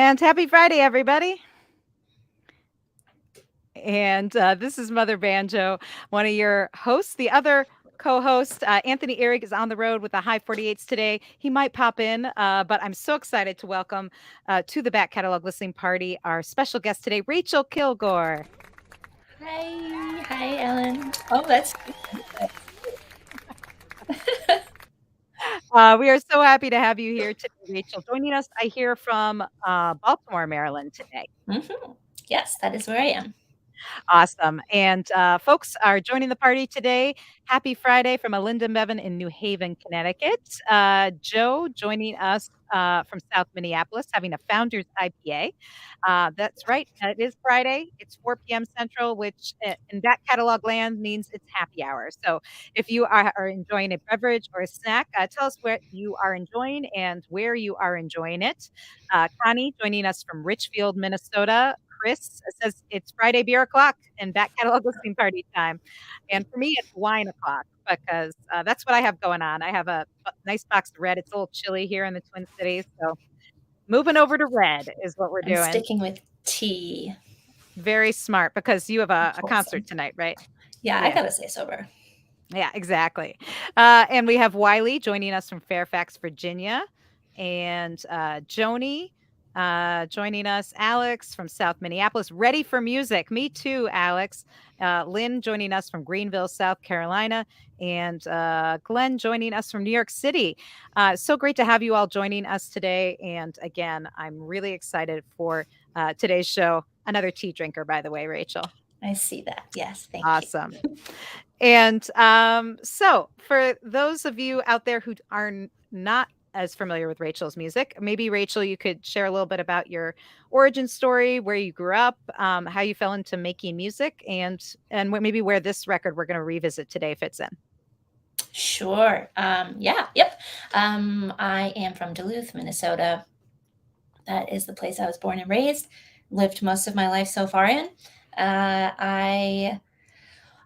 And happy Friday, everybody. And this is Mother Banjo, one of your hosts. The other co-host, Anthony Ihrig, is on the road with the High 48s today. He might pop in, but I'm so excited to welcome to the back catalog listening party our special guest today, Rachael Kilgour. Hi, Ellen. Oh, that's We are so happy to have you here today, Rachael. Joining us, I hear from Baltimore, Maryland today. Yes, that is where I am. Awesome. And folks are joining the party today. Happy Friday from Alinda Bevan in New Haven, Connecticut. Joe joining us from South Minneapolis, having a Founders IPA. That's right. It is Friday. It's 4 p.m. Central, which in that catalog land means it's happy hour. So if you are enjoying a beverage or a snack, tell us what you are enjoying and where you are enjoying it. Connie joining us from Richfield, Minnesota. Chris says it's Friday beer o'clock and back catalog listening party time. And for me, it's wine o'clock because that's what I have going on. I have a nice box of red. It's a little chilly here in the Twin Cities. So moving over to red is what we're I'm doing. sticking with tea. Very smart because you have a concert tonight, right? Yeah, I gotta stay sober. Yeah, exactly. And we have Wiley joining us from Fairfax, Virginia, and Joni joining us, Alex from South Minneapolis, ready for music. Me too, Alex. Lynn joining us from Greenville, South Carolina, and Glenn joining us from New York City. So great to have you all joining us today. And again, I'm really excited for today's show. Another tea drinker, by the way, Rachael. I see that. Yes, thank Awesome. you. And so, for those of you out there who are not as familiar with Rachel's music, maybe Rachael, you could share a little bit about your origin story, where you grew up, how you fell into making music, and maybe where this record we're going to revisit today fits in. Sure. Yep. I am from Duluth, Minnesota. That is the place I was born and raised. Lived most of my life so far in. I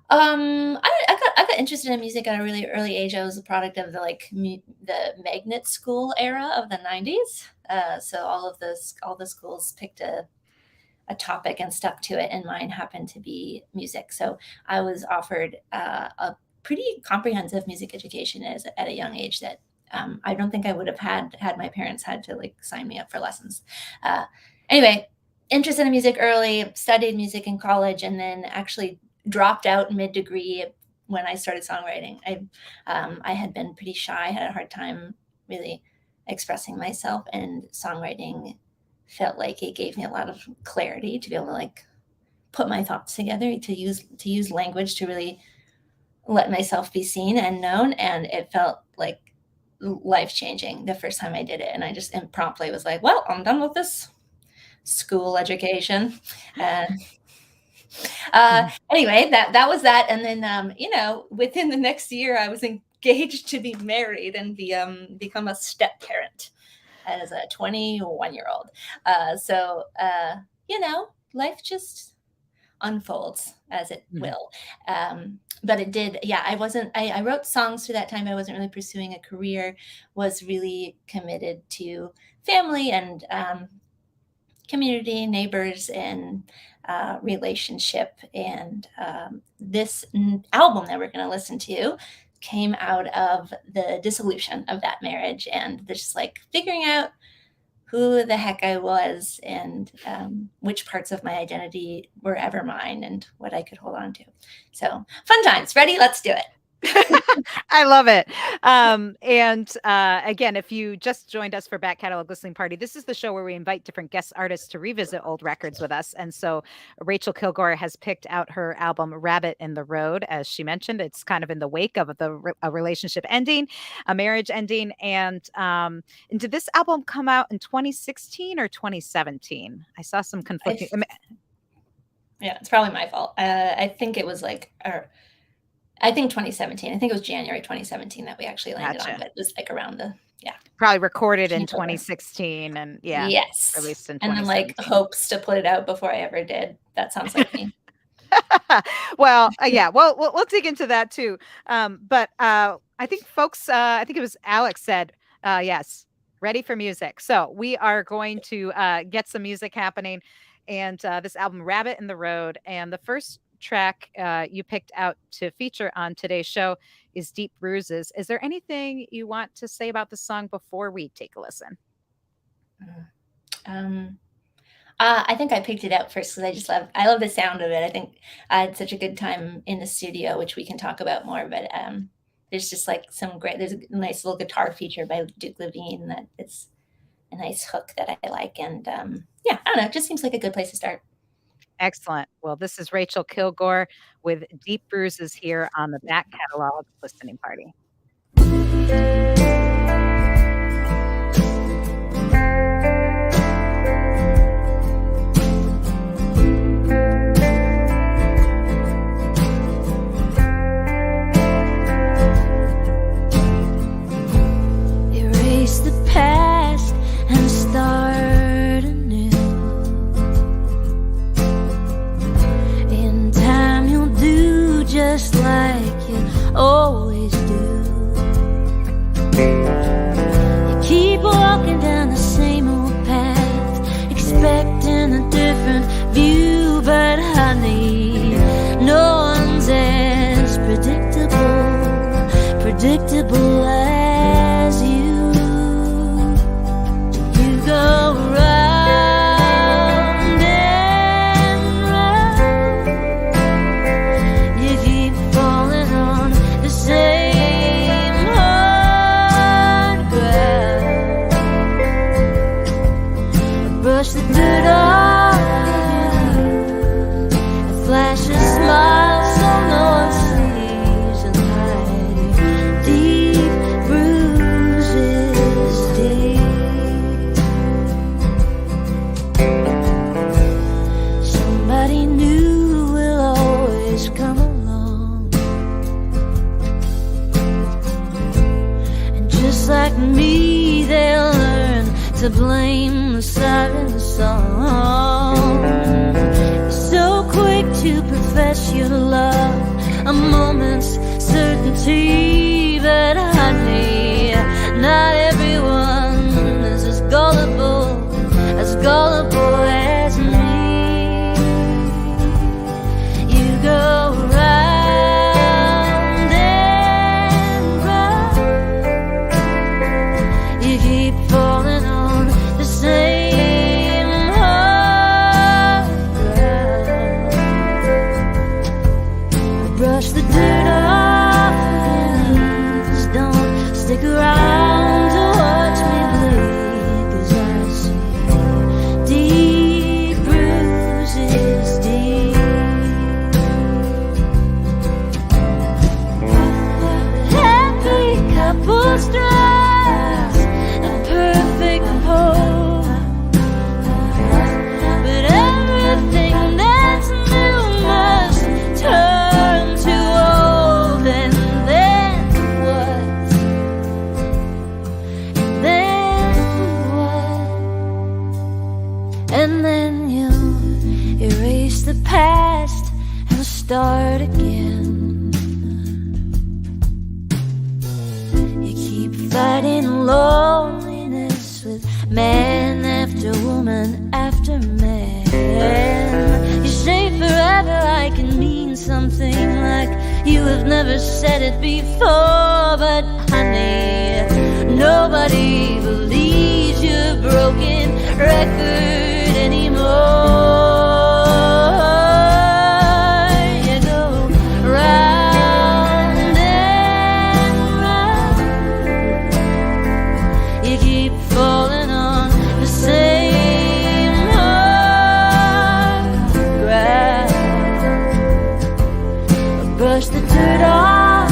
got interested in music at a really early age. I was a product of the magnet school era of the 90s. So all the schools picked a topic and stuck to it, and mine happened to be music. So I was offered a pretty comprehensive music education at a young age that I don't think I would have had my parents had to sign me up for lessons. Anyway, interested in music early, studied music in college, and then actually dropped out mid-degree when I started songwriting. I had been pretty shy, had a hard time really expressing myself, and songwriting felt like it gave me a lot of clarity to be able to put my thoughts together, to use language to really let myself be seen and known. And it felt like life-changing the first time I did it. And I just promptly was like, well, I'm done with this school education. Anyway, that was that. And then, within the next year, I was engaged to be married and become a step parent as a 21-year-old. Life just unfolds as it will. But it did. Yeah, I wrote songs through that time. I wasn't really pursuing a career, was really committed to family and community, neighbors, and relationship. And this album that we're going to listen to came out of the dissolution of that marriage and just figuring out who the heck I was and which parts of my identity were ever mine and what I could hold on to. So fun times. Ready? Let's do it. I love it. Again, if you just joined us for Back Catalog Listening Party, this is the show where we invite different guest artists to revisit old records with us. And so Rachael Kilgour has picked out her album Rabbit in the Road. As she mentioned, it's kind of in the wake of a relationship ending, a marriage ending. And did this album come out in 2016 or 2017? I saw some conflicting. Yeah, it's probably my fault. I think it was I think 2017. I think it was January 2017 that we actually landed on, but it was around probably recorded in 2016 and yes, released in 2017. And then hopes to put it out before I ever did. That sounds like me. Well, we'll dig into that too. But I think folks, I think it was Alex said, yes, Ready for music. So we are going to get some music happening, and this album, Rabbit in the Road. And the first track you picked out to feature on today's show is Deep Bruises. Is there anything you want to say about the song before we take a listen? Um, I think I picked it out first because I love the sound of it. I think I had such a good time in the studio, which we can talk about more. But there's just like there's a nice little guitar feature by Duke Levine that it's a nice hook that I like. And yeah, I don't know, it just seems like a good place to start. Excellent. Well, this is Rachael Kilgour with Deep Bruises here on the Back Catalog Listening Party. Erase the past and start anew. In time you'll do just like you always do. You keep walking down the same old path, expecting a different view, but honey, no one's as predictable as you. You go round and round, you keep falling on the same hard ground. Brush the dirt off you, a flash a smile so no one sees, and hide deep bruises deep. Somebody new will always come along, and just like me they'll learn to blame the siren song. So quick to profess your love, a moment's certainty, but honey, not everyone is as gullible as me. You go round and round, you keep falling on the same hard ground. Brush the dirt off your knees, don't stick around to watch me bleed, 'cause I see deep bruises deep. Happy couples drive a perfect home, but everything that's new must turn to old. And then what? And then what? And then you erase the past and start again. You keep fighting loneliness with man after woman after man. You say forever I can mean something like you have never said it before, but honey, nobody believes your broken record anymore. You go round and round, you keep falling on the same hard ground. Brush the dirt off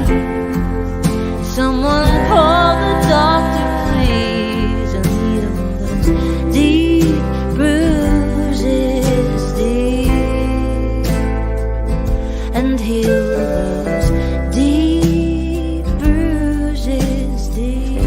your knees, someone call the doctor please, and lead 'em those deep bruises deep, and heal those deep bruises deep.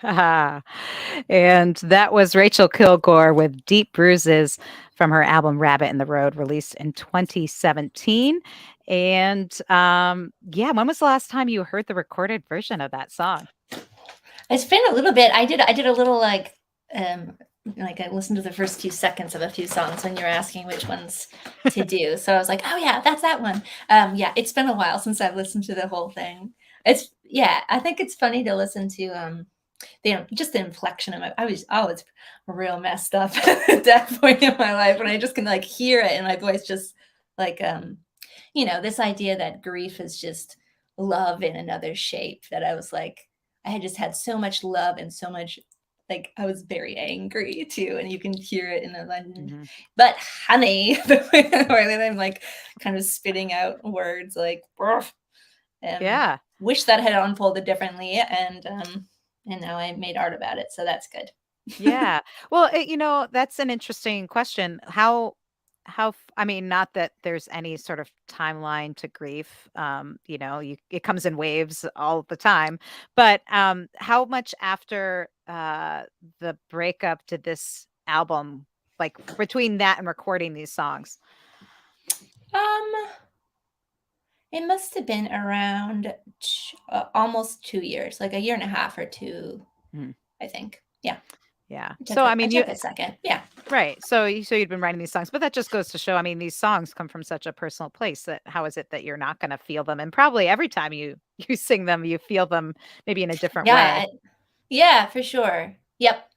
And that was Rachael Kilgour with Deep Bruises from her album Rabbit in the Road, released in 2017. And yeah, when was the last time you heard the recorded version of that song? It's been a little bit. I did a little like I listened to the first few seconds of a few songs when you were asking which ones to do. So I was like, oh yeah, that's that one. Yeah, it's been a while since I've listened to the whole thing. It's yeah, I think it's funny to listen to just the inflection of my I was real messed up at that point in my life, and I just can like hear it in my voice, just like this idea that grief is just love in another shape. That I was like, I had just had so much love and so much, like I was very angry too, and you can hear it in the London. Mhm. But honey, the way that I'm like kind of spitting out words like, Yeah. wish that had unfolded differently, and now I made art about it, so that's good. Yeah. Well, that's an interesting question. I mean, not that there's any sort of timeline to grief. It comes in waves all the time. But how much after the breakup did this album, like between that and recording these songs? Um, it must have been around almost 2 years, like a year and a half or two, Mhm. I think. Yeah, Yeah. it took So a, I it mean, took a second. Yeah, right. So you'd been writing these songs, but that just goes to show, I mean, these songs come from such a personal place that how is it that you're not going to feel them? And probably every time you you sing them, you feel them maybe in a different yeah, way. yeah, for sure. Yep.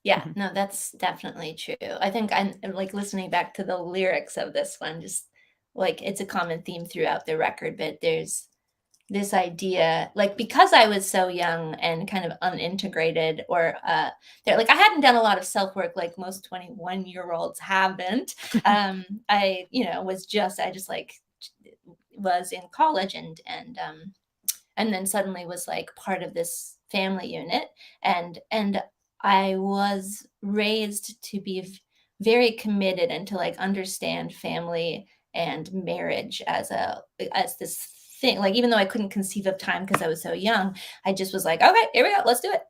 Yeah, Mhm. no, that's definitely true. I think I'm like listening back to the lyrics of this one, just like it's a common theme throughout the record, but there's this idea, like because I was so young and kind of unintegrated, or there, like I hadn't done a lot of self-work like most 21-year-olds haven't. I just like was in college, and then suddenly was like part of this family unit, and I was raised to be very committed and to like understand family and marriage as this thing. Like even though I couldn't conceive of time because I was so young, I just was like, okay, here we go, let's do it.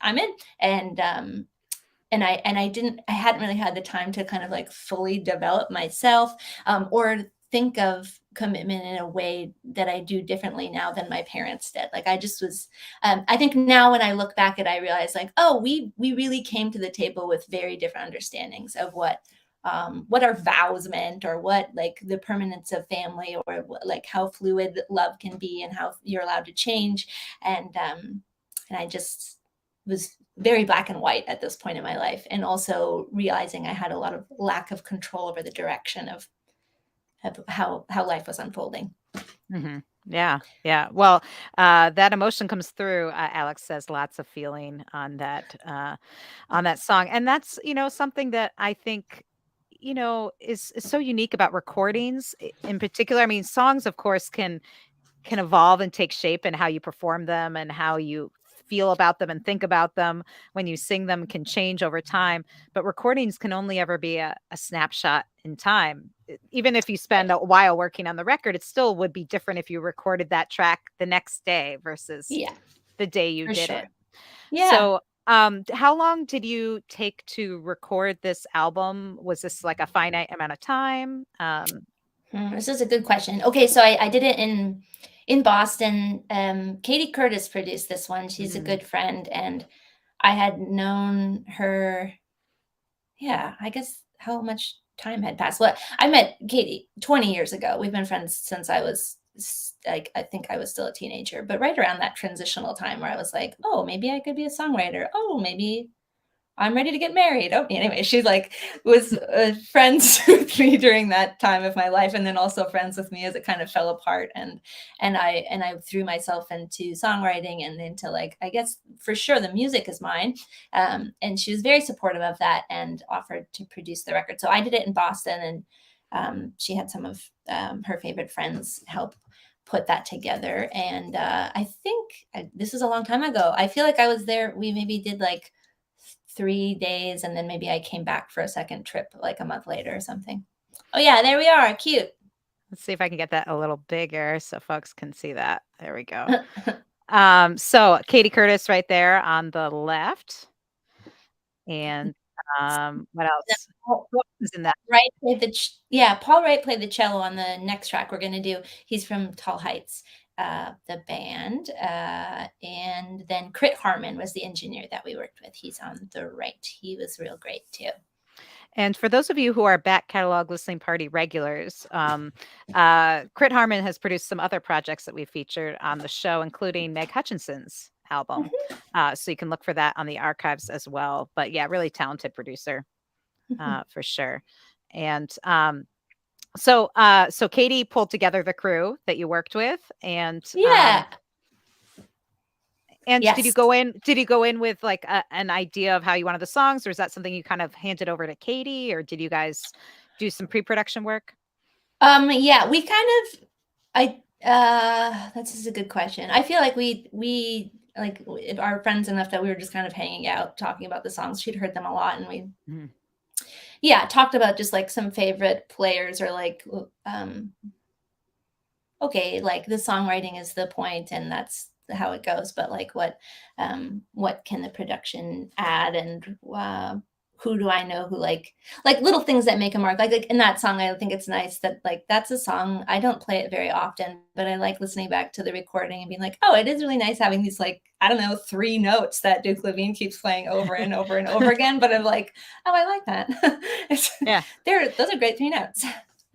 I'm in. And I hadn't really had the time to kind of like fully develop myself, or think of commitment in a way that I do differently now than my parents did. Like I just was, I think now when I look back at it, I realize like, oh, we really came to the table with very different understandings of what our vows meant, or what like the permanence of family, or like how fluid love can be and how you're allowed to change. And I just was very black and white at this point in my life, and also realizing I had a lot of lack of control over the direction of how life was unfolding. Mhm. Yeah, yeah. Well, that emotion comes through. Alex says lots of feeling on that song, and that's something that I think is so unique about recordings in particular. I mean, songs, of course, can evolve and take shape in how you perform them and how you feel about them and think about them when you sing them can change over time. But recordings can only ever be a snapshot in time. Even if you spend a while working on the record, it still would be different if you recorded that track the next day versus Yeah, the day you for did it. sure. Yeah. So, how long did you take to record this album? Was this like a finite amount of time? This is a good question. Okay, so I did it in Boston. Katie Curtis produced this one. She's a Mhm. good friend, and I had known her. Yeah, I guess how much time had passed. Well, I met Katie 20 years ago. We've been friends since I was like, I think I was still a teenager, but right around that transitional time where I was like, oh, maybe I could be a songwriter. Oh, maybe I'm ready to get married. Oh, anyway, she like was friends with me during that time of my life, and then also friends with me as it kind of fell apart. And I threw myself into songwriting and into, like, I guess for sure the music is mine. And she was very supportive of that and offered to produce the record. So I did it in Boston, and she had some of her favorite friends help put that together. And I think this was a long time ago. I feel like I was there. We maybe did like 3 days, and then maybe I came back for a second trip like a month later or something. Oh yeah, there we are. Cute. Let's see if I can get that a little bigger so folks can see that. There we go. So Katie Curtis right there on the left. And what else? Paul What was in that? Wright played Paul Wright played the cello on the next track we're gonna do. He's from Tall Heights, the band, and then Crit Harmon was the engineer that we worked with. He's on the right. He was real great too. And for those of you who are back catalog listening party regulars, Crit Harmon has produced some other projects that we featured on the show, including Meg Hutchinson's album. So you can look for that on the archives as well. But yeah, really talented producer for sure. And so Katie pulled together the crew that you worked with, and Yeah. and did you Yes. go in with like an idea of how you wanted the songs, or is that something you kind of handed over to Katie, or did you guys do some pre-production work? Yeah, we kind of that's just a good question. I feel like we like are friends enough that we were just kind of hanging out talking about the songs. She'd heard them a lot and we Mhm. talked about just like some favorite players or like okay, like the songwriting is the point and that's how it goes, but like what can the production add and who do I know who like little things that make a mark like in that song. I think it's nice that like that's a song I don't play it very often, but I like listening back to the recording and being like, oh, it is really nice having these like I don't know 3 notes that Duke Levine keeps playing over and over and over again, but I'm like, oh, I like that. Yeah. Those are great 3 notes.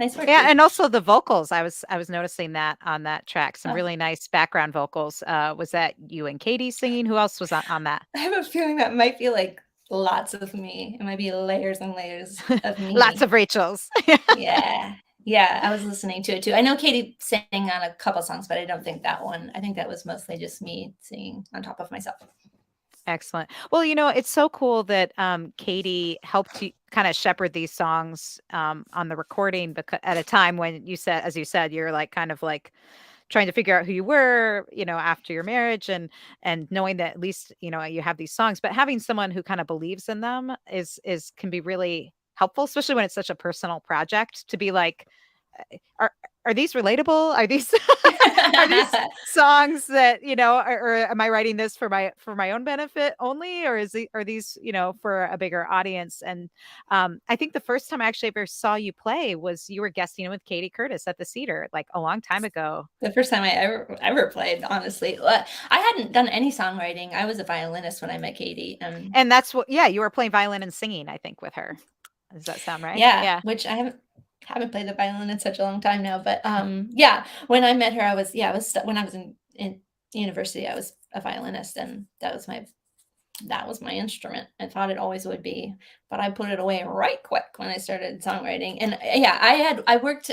Nice work. Yeah, Duke. and also the vocals. I was noticing that on that track. Some Oh. really nice background vocals. Was that you and Katie singing? Who else was on that? I have a feeling that might be like lots of me. It might be layers and layers of Lots me. of Rachels. Yeah. Yeah, I was listening to it too. I know Katie sang on a couple songs, but I don't think that one. I think that was mostly just me singing on top of myself. Excellent. Well, it's so cool that Katie helped you kind of shepherd these songs on the recording because at a time when you said, as you said, you're like kind of like trying to figure out who you were, after your marriage and knowing that at least, you have these songs, but having someone who kind of believes in them is can be really helpful, especially when it's such a personal project to be like, are are these relatable? Are these are these songs that, or am I writing this for my own benefit only, or are these, for a bigger audience? And I think the first time I actually ever saw you play was you were guesting with Katie Curtis at the Cedar, like a long time ago. The first time I ever played, honestly. I hadn't done any songwriting. I was a violinist when I met Katie. And that's what, yeah, you were playing violin and singing, I think, with her. Does that sound right? Yeah, Yeah. which I haven't played the violin in such a long time now, but, yeah, when I met her, I was when I was in university, I was a violinist, and that was my instrument. I thought it always would be, but I put it away right quick when I started songwriting, and, yeah, I worked,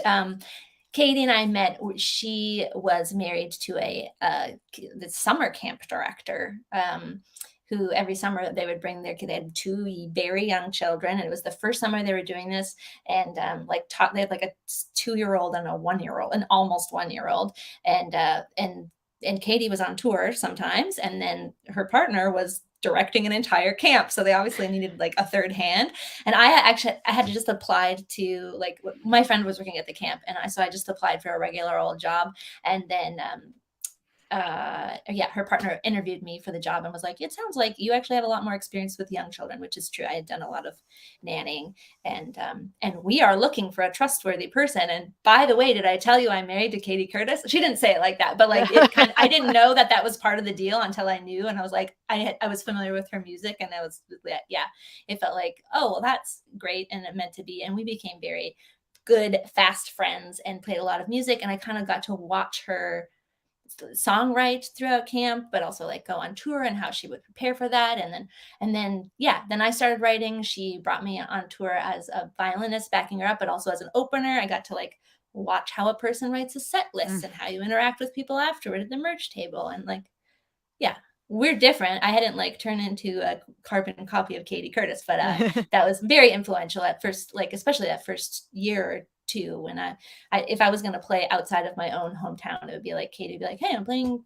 Katie and I met she was married to the summer camp director, who every summer they would bring they had 2 very young children, and it was the first summer they were doing this, and, they had, like, a 2-year-old and a 1-year-old an almost 1-year-old, and Katie was on tour sometimes, and then her partner was directing an entire camp, so they obviously needed, like, a third hand, and I had just applied to, like my friend was working at the camp, and I just applied for a regular old job, and then, yeah, her partner interviewed me for the job and was like, "It sounds like you actually have a lot more experience with young children," which is true. I had done a lot of nannying, and we are looking for a trustworthy person. And by the way, did I tell you I'm married to Katie Curtis? She didn't say it like that, but like I didn't know that was part of the deal until I knew, and I was like, I was familiar with her music, and I was yeah, it felt like, oh well, that's great, and it meant to be, and we became very good, fast friends and played a lot of music, and I kind of got to watch her songwrite throughout camp, but also like go on tour and how she would prepare for that. Then I started writing. She brought me on tour as a violinist backing her up, but also as an opener. I got to like watch how a person writes a set list and how you interact with people afterward at the merch table. And like, yeah, we're different. I hadn't like turned into a carbon copy of Katie Curtis, but that was very influential at first, like especially that first year or two when if I was going to play outside of my own hometown, it would be like Katie would be like, "Hey, I'm playing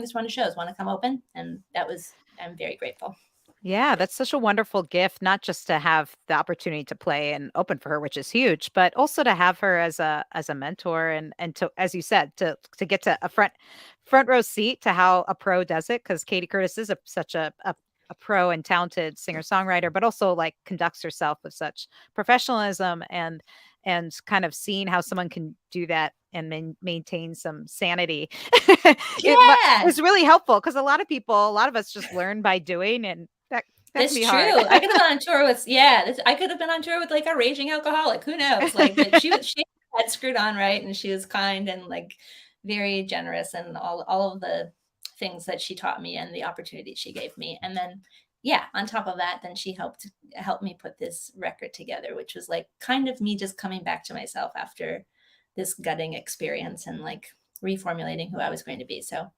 this run of shows. Want to come open?" And I'm very grateful. Yeah, that's such a wonderful gift, not just to have the opportunity to play and open for her, which is huge, but also to have her as a mentor and to, as you said, to get to a front row seat to how a pro does it, because Katie Curtis is such a pro and talented singer-songwriter, but also like conducts herself with such professionalism and kind of seeing how someone can do that and maintain some sanity. Yeah, It's really helpful because a lot of us just learn by doing, and that can that's be true. hard. I could have been on tour with I could have been on tour with like a raging alcoholic. Who knows? Like, but she had screwed on right, and she was kind and like very generous, and all of the things that she taught me and the opportunities she gave me. And then yeah, on top of that, then she help me put this record together, which was like kind of me just coming back to myself after this gutting experience and like reformulating who I was going to be. So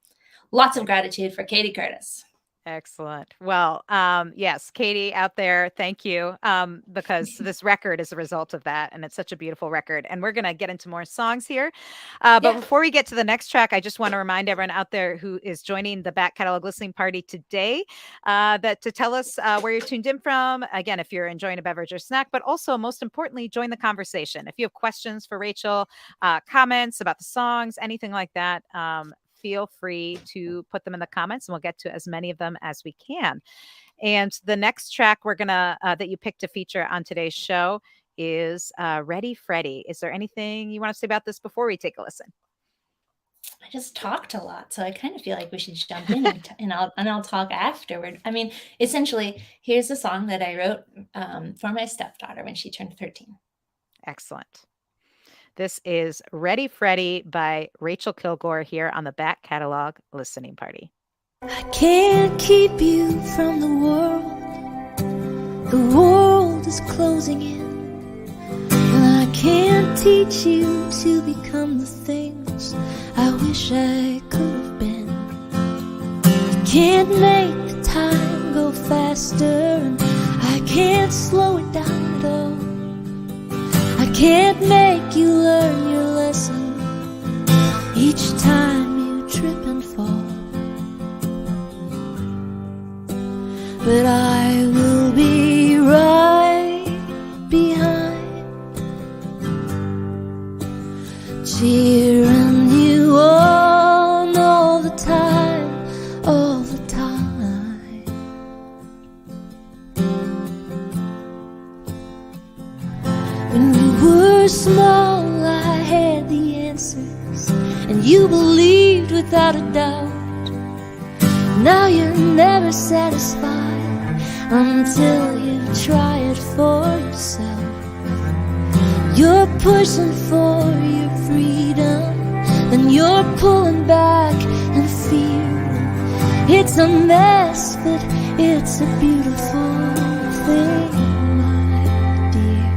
lots of gratitude for Katie Curtis. Excellent. Well, yes, Katie out there, thank you. Because this record is a result of that, and it's such a beautiful record. And we're gonna get into more songs here. But Yeah. before we get to the next track, I just want to remind everyone out there who is joining the back catalog listening party today, that to tell us where you're tuned in from. Again, if you're enjoying a beverage or snack, but also most importantly, join the conversation. If you have questions for Rachael, comments about the songs, anything like that, feel free to put them in the comments and we'll get to as many of them as we can. And the next track we're gonna that you picked to feature on today's show is Ready Freddy. Is there anything you want to say about this before we take a listen? I just talked a lot, so I kind of feel like we should jump in and I'll talk afterward. I mean, essentially, here's a song that I wrote for my stepdaughter when she turned 13. Excellent. This is Ready Freddy by Rachael Kilgour here on the back catalog listening party. I can't keep you from the world. The world is closing in. And I can't teach you to become the things I wish I could have been. I can't make the time go faster, and I can't slow it down at all. I can't make you learn your lesson each time you trip and fall. But I will be right behind, cheering you on all the time, all the time. When you were small, I had the answers, and you believed without a doubt. Now you're never satisfied until you try it for yourself. You're pushing for your freedom, and you're pulling back and fearing. It's a mess, but it's a beautiful thing, my dear.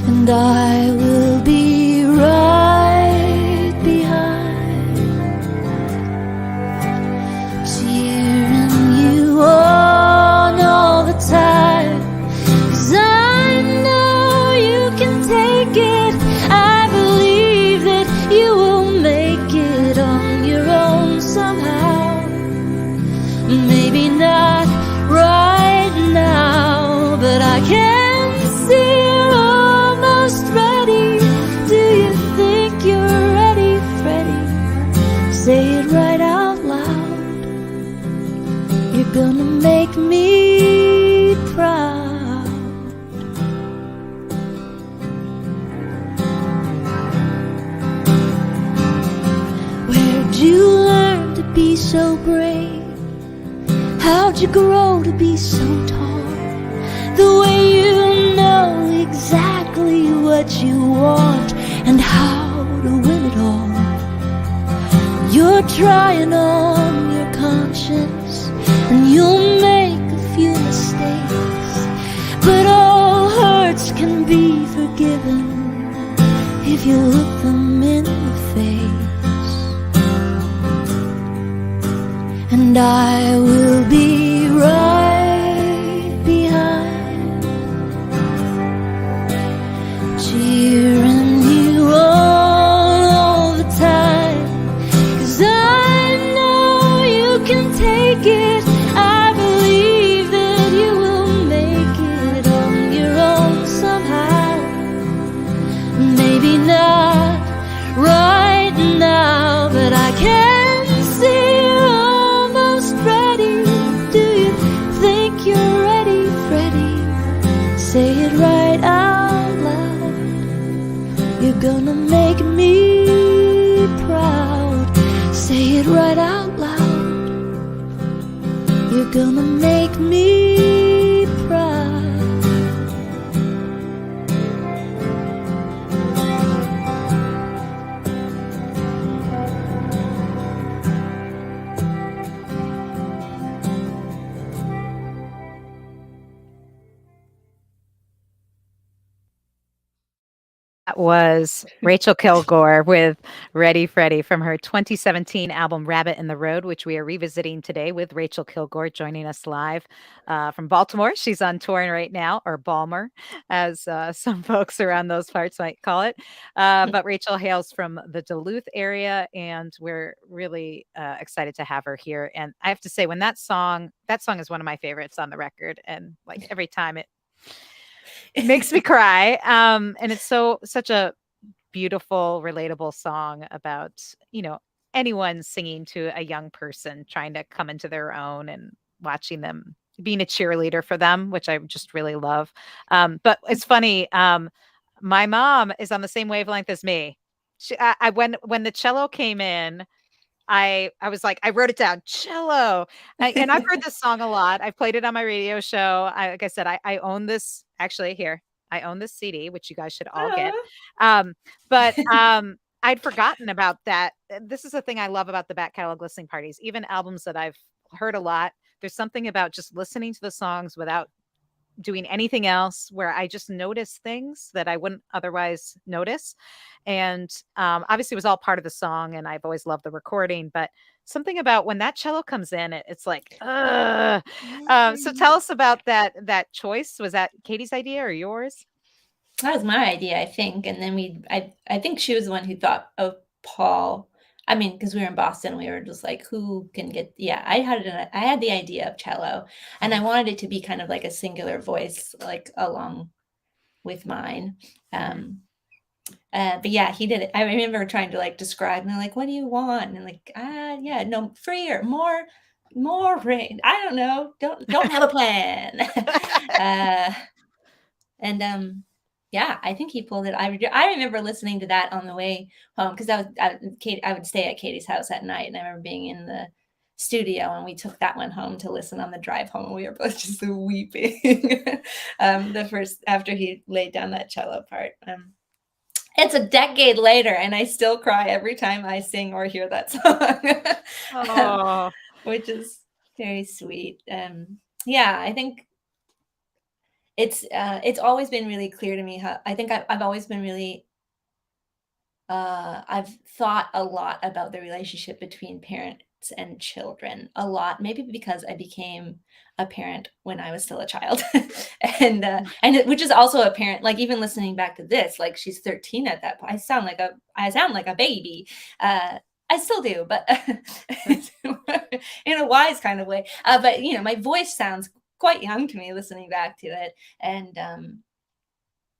And I will be right behind, cheering you on all the time. 'Cause I know you can take it. I believe that you will make it on your own somehow. Maybe not right now, but I can see you're almost ready. Do you think you're ready, Freddy? Say it right out loud. You're gonna make me proud. Where'd you learn to be so brave? How'd you grow to be so tall? The way you know exactly what you want and how to win it all. You're trying on your conscience, and you'll make a few mistakes, but all hurts can be forgiven if you look them in the face. And I will be right behind, cheering you on all the time. 'Cause I know you can take can see you're almost ready. Do you think you're ready, Freddie? Say it right out loud. You're gonna make me proud. Say it right out loud. You're gonna make me proud. That was Rachael Kilgour with Ready Freddie from her 2017 album Rabbit in the Road, which we are revisiting today with Rachael Kilgour joining us live from Baltimore. She's on tour right now, or Balmer, as some folks around those parts might call it. But Rachael hails from the Duluth area, and we're really excited to have her here. And I have to say, when that song is one of my favorites on the record, and like every time it makes me cry. And it's such a beautiful, relatable song about, anyone singing to a young person trying to come into their own and watching them being a cheerleader for them, which I just really love. But it's funny. My mom is on the same wavelength as me. When the cello came in, I was like, I wrote it down, cello. And I've heard this song a lot. I've played it on my radio show. Like I said, I own this actually here. I own this CD, which you guys should all get. But I'd forgotten about that. This is the thing I love about the back catalog listening parties, even albums that I've heard a lot. There's something about just listening to the songs without doing anything else where I just notice things that I wouldn't otherwise notice. And obviously it was all part of the song, and I've always loved the recording, but something about when that cello comes in, it's like, so tell us about that choice. Was that Katie's idea or yours? That was my idea, I think. And then I think she was the one who thought of Paul. I mean, because we were in Boston, we were just like, who can get, I had the idea of cello, and I wanted it to be kind of like a singular voice, like along with mine. But yeah, he did it. I remember trying to like describe, and they're like, what do you want? And like, yeah, no, freer, more rain. I don't know. Don't have a plan. Yeah, I think he pulled it. I remember listening to that on the way home, because I would stay at Katie's house at night, and I remember being in the studio, and we took that one home to listen on the drive home, and we were both just weeping. After he laid down that cello part. It's a decade later, and I still cry every time I sing or hear that song, which is very sweet. Yeah, I think it's always been really clear to me how I think I've always been really I've thought a lot about the relationship between parents and children a lot, maybe because I became a parent when I was still a child, which is also a parent. Like, even listening back to this, like, she's 13 at that point. I sound like a baby. I still do, but in a wise kind of way. But my voice sounds quite young to me listening back to it. And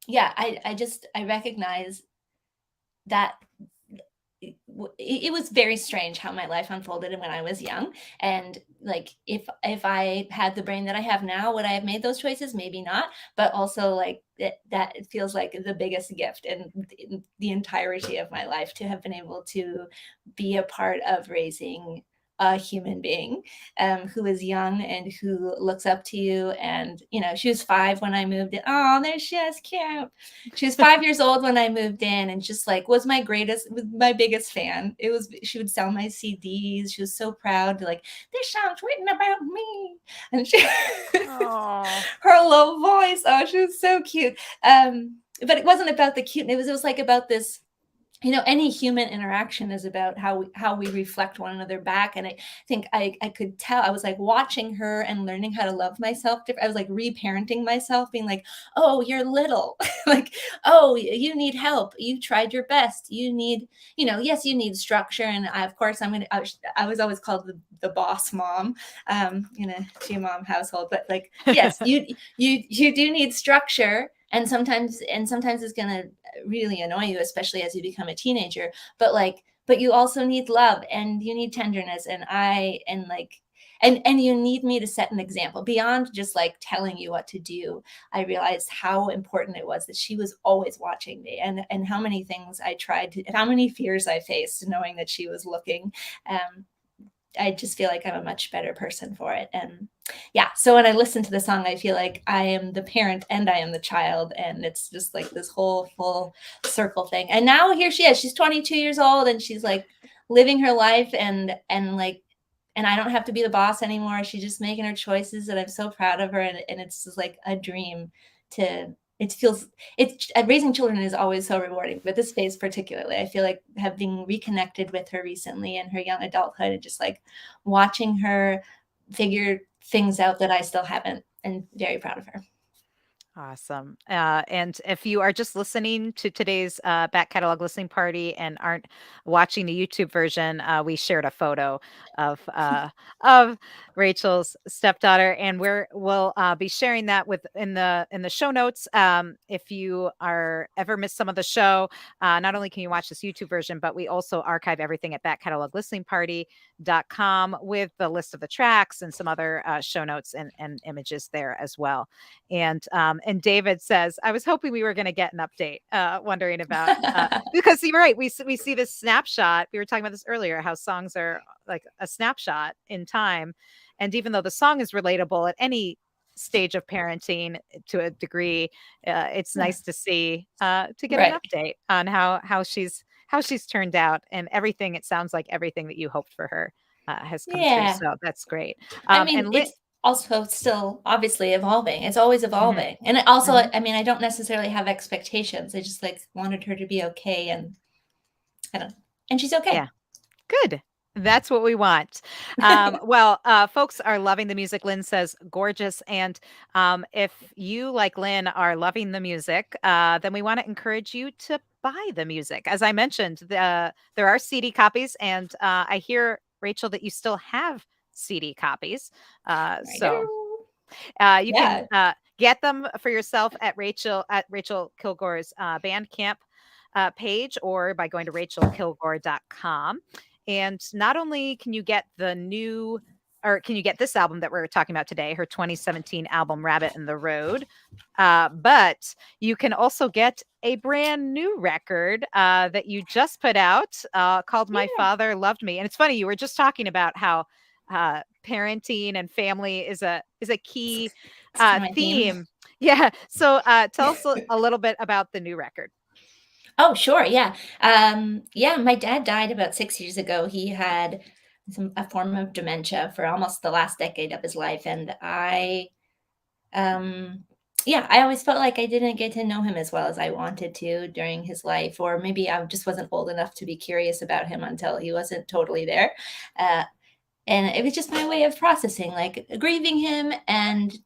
yeah, I recognize that it was very strange how my life unfolded when I was young. And like, if I had the brain that I have now, would I have made those choices? Maybe not. But also, like, that it feels like the biggest gift in the entirety of my life, to have been able to be a part of raising a human being who is young and who looks up to you. And she was 5 when I moved in. Oh, there she is, cute. She was 5 years old when I moved in, and just like was my biggest fan. She would sell my CDs. She was so proud to, like, this song's written about me. And her low voice, she was so cute. But it wasn't about the cute. It was like about this. Any human interaction is about how we reflect one another back. And I think I could tell, I was like watching her and learning how to love myself. I was like reparenting myself, being like, oh, you're little. Like, oh, you need help. You tried your best. You need, yes, you need structure. And I was always called the boss mom in a 2-mom household. But like, yes, you do need structure. And sometimes it's going to really annoy you, especially as you become a teenager. But like, but you also need love and you need tenderness. And you need me to set an example beyond just like telling you what to do. I realized how important it was that she was always watching me, and how many things I tried to, how many fears I faced knowing that she was looking. Um, I just feel like I'm a much better person for it. And yeah, so when I listen to the song, I feel like I am the parent and I am the child. And it's just like this whole full circle thing. And now here she is. She's 22 years old and she's like living her life, and I don't have to be the boss anymore. She's just making her choices, and I'm so proud of her. And it's just like a dream to, it feels, it's raising children is always so rewarding, but this phase particularly, I feel like having reconnected with her recently in her young adulthood and just like watching her figure things out that I still haven't, and very proud of her. Awesome. And if you are just listening to today's back catalog listening party and aren't watching the YouTube version, we shared a photo of Rachel's stepdaughter, and we'll be sharing that with in the show notes. If you are ever missed some of the show, not only can you watch this YouTube version, but we also archive everything at backcataloglisteningparty.com with the list of the tracks and some other show notes and images there as well. And David says, I was hoping we were going to get an update, wondering about, because you're right. We see this snapshot. We were talking about this earlier, how songs are like a snapshot in time. And even though the song is relatable at any stage of parenting to a degree, it's nice to see, to get an Right. update on how she's turned out, and everything. It sounds like everything that you hoped for her has come true. Yeah. So that's great. I mean, And it's also still obviously evolving. It's always Mhm, evolving. And it also, mhm. I mean, I don't necessarily have expectations. I just like wanted her to be okay, and I don't, and she's okay. Yeah. Good. That's what we want. Well, folks are loving the music. Lynn says gorgeous. And if you, like Lynn, are loving the music, then we want to encourage you to buy the music. As I mentioned, there are CD copies, and I hear, Rachel, that you still have CD copies. I So do. you can Yeah. get them for yourself at Rachael Kilgour's Bandcamp page, or by going to rachaelkilgour.com. And not only can you get can you get this album that we're talking about today, her 2017 album Rabbit in the Road, but you can also get a brand new record that you just put out called My Yeah. Father Loved Me. And it's funny, you were just talking about how parenting and family is a key It's kind of my theme. theme. Yeah. So tell us a little bit about the new record. Oh, sure. Yeah. Yeah. My dad died about 6 years ago. He had a form of dementia for almost the last decade of his life. And um, yeah, I always felt like I didn't get to know him as well as I wanted to during his life, or maybe I just wasn't old enough to be curious about him until he wasn't totally there. Uh, and it was just my way of processing, like grieving him and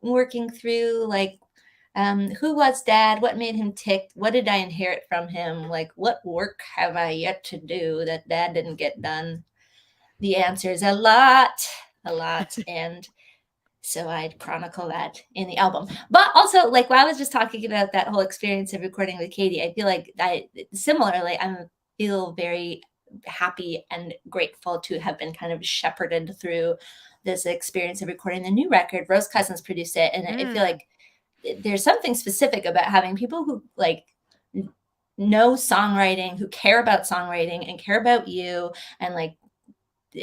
working through like, who was dad, what made him tick, what did I inherit from him, like what work have I yet to do that dad didn't get done. The answer is a lot. And so I'd chronicle that in the album. But also, like while I was just talking about that whole experience of recording with Katie, I feel like similarly, I feel very happy and grateful to have been kind of shepherded through this experience of recording the new record. Rose Cousins produced it, and I feel Mm. like there's something specific about having people who like know songwriting, who care about songwriting and care about you, and like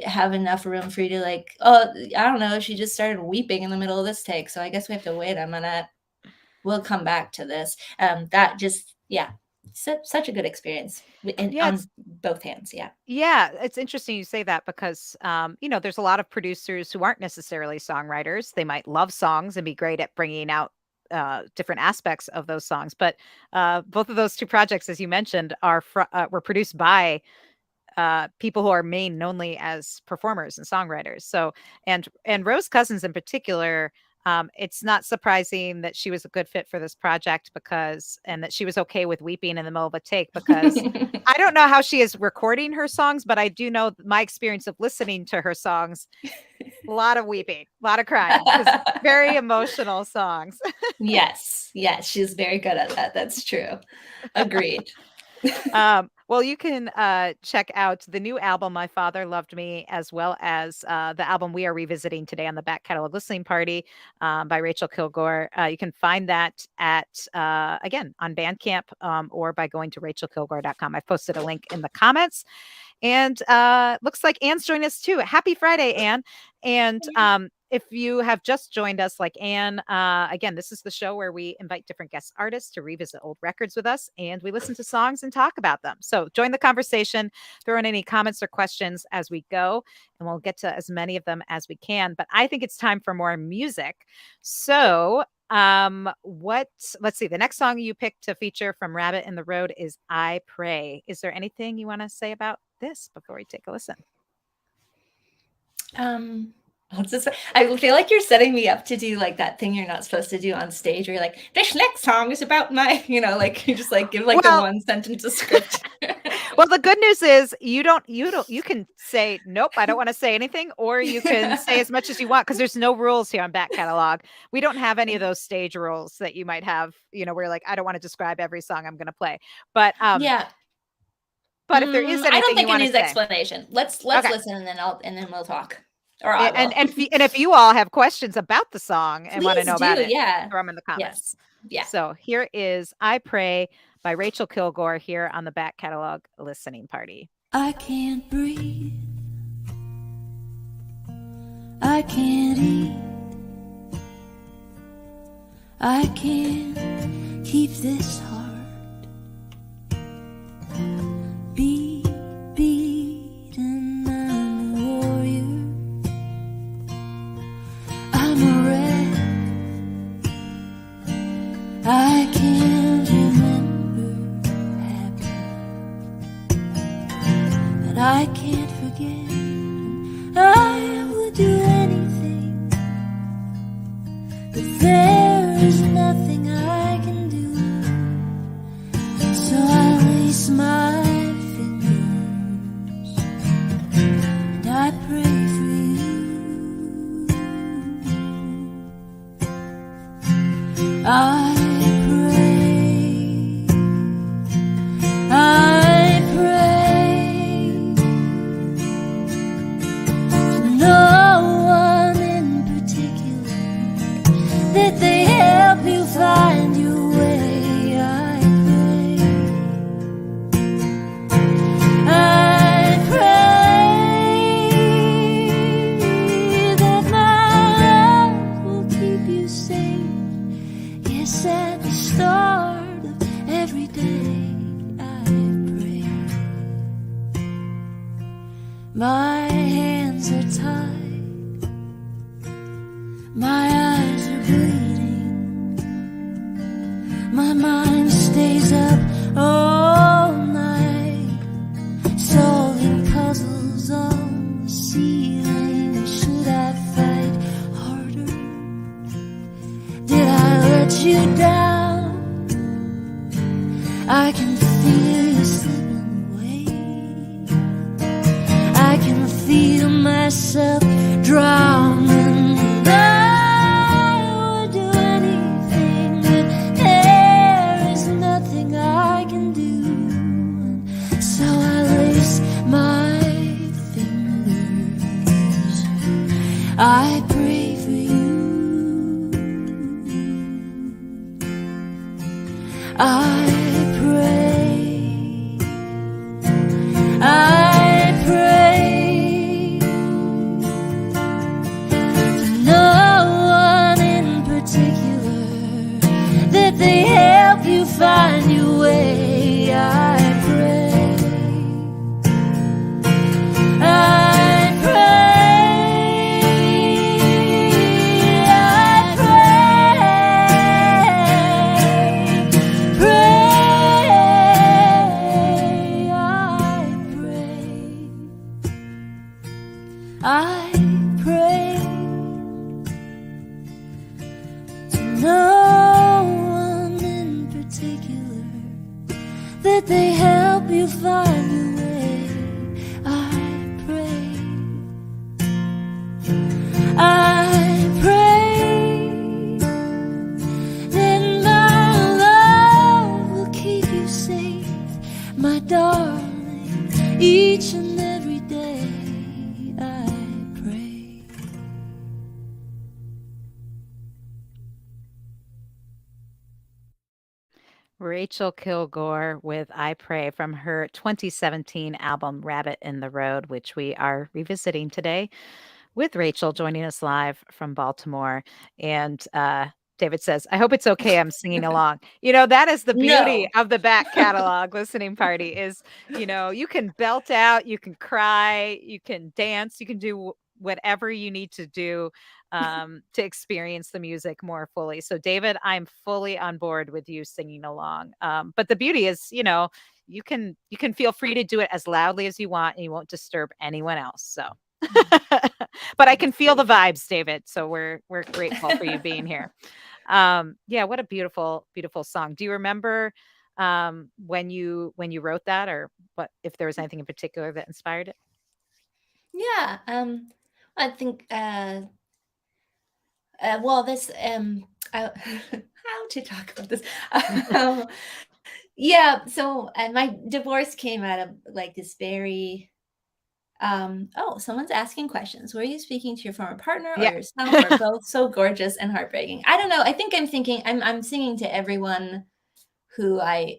have enough room for you to like, oh, I don't know, she just started weeping in the middle of this take, so I guess we have to wait a minute. We'll come back to this. That just, yeah, such a good experience Yeah, on both hands. Yeah. yeah, it's interesting you say that because there's a lot of producers who aren't necessarily songwriters. They might love songs and be great at bringing out different aspects of those songs, but both of those two projects, as you mentioned, were produced by people who are only as performers and songwriters. So, and Rose Cousins in particular, it's not surprising that she was a good fit for this project and that she was okay with weeping in the middle of a take, because I don't know how she is recording her songs, but I do know my experience of listening to her songs, a lot of weeping, a lot of crying, because very emotional songs. Yes, yes, she's very good at that. That's true. Agreed. Well, you can check out the new album, My Father Loved Me, as well as the album we are revisiting today on the Back Catalog Listening Party by Rachael Kilgour. You can find that at, again, on Bandcamp or by going to rachelkilgour.com. I've posted a link in the comments. And looks like Anne's joined us too. Happy Friday, Anne. And if you have just joined us, like Anne, again, this is the show where we invite different guest artists to revisit old records with us, and we listen to songs and talk about them. So join the conversation, throw in any comments or questions as we go, and we'll get to as many of them as we can. But I think it's time for more music. So let's see, the next song you picked to feature from Rabbit in the Road is I Pray. Is there anything you want to say about this before we take a listen? I feel like you're setting me up to do like that thing you're not supposed to do on stage where you're like, this next song is about my, like you just like give like the one sentence script. Well, the good news is you can say, nope, I don't want to say anything, or you can say as much as you want, because there's no rules here on Back Catalog. We don't have any of those stage rules that you might have, where you're like, I don't want to describe every song I'm going to play. But yeah. But if there is anything I don't think it needs explanation. Let's okay. Listen and then we'll talk. Or and if you all have questions about the song and want to know about it, throw them in the comments. Yes. Yeah. So here is I Pray by Rachael Kilgour here on the Back Catalog Listening Party. I can't breathe. I can't eat. I can't keep this heart beating. I'm a warrior. I'm a wreck. I can't remember happy, but I can't forget. I would do anything, but there is nothing I can do. So I lace my fingers and I pray for you. I pray to no one in particular, that they help you find your way. I pray that my love will keep you safe. Yes, at the start of every day. My hands are tied, my eyes are bleeding, my mind stays up all night, solving puzzles on the ceiling. Should I fight harder? Did I let you down? I can feel you slipping away. I can feel myself drowning. I would do anything, but there is nothing I can do. So I lace my fingers. I pray for you. I pray to no one in particular, that they help you find your way. I pray. I pray. I pray. I pray to no one in particular, that they help you find your way. I pray. I pray that my love will keep you safe, my darling. Rachael Kilgour with I Pray from her 2017 album Rabbit in the Road, which we are revisiting today with Rachael joining us live from Baltimore. And David says, I hope it's okay. I'm singing along. That is the beauty No. of the back catalog listening party is, you can belt out, you can cry, you can dance, you can do whatever you need to do to experience the music more fully. So David, I'm fully on board with you singing along. But the beauty is, you can feel free to do it as loudly as you want and you won't disturb anyone else. So but I can feel the vibes, David. So we're grateful for you being here. Yeah, what a beautiful, beautiful song. Do you remember when you wrote that, or what if there was anything in particular that inspired it? Yeah. I think well, this how to talk about this. um, yeah, so my divorce came out of like this very oh, someone's asking questions. Were you speaking to your former partner or Yeah. yourself or both? So gorgeous and heartbreaking. I don't know. I think I'm singing to everyone who I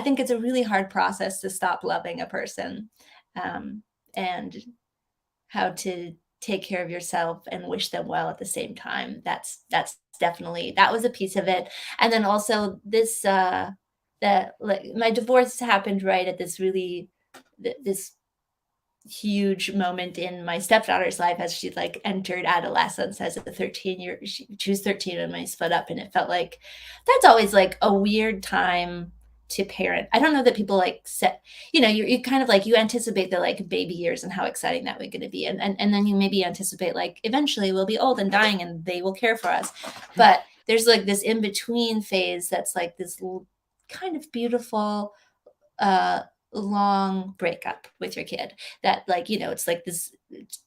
think it's a really hard process to stop loving a person. Um, and how to take care of yourself and wish them well at the same time. That's definitely that was a piece of it. And then also this that like my divorce happened right at this really this huge moment in my stepdaughter's life as she like entered adolescence as a 13 year she was 13 when we split up, and it felt like that's always like a weird time to parent. I don't know that people like set, you kind of like you anticipate the like baby years and how exciting that we're going to be, and then you maybe anticipate like eventually we'll be old and dying and they will care for us, but there's like this in between phase that's like this kind of beautiful uh long breakup with your kid that like it's like this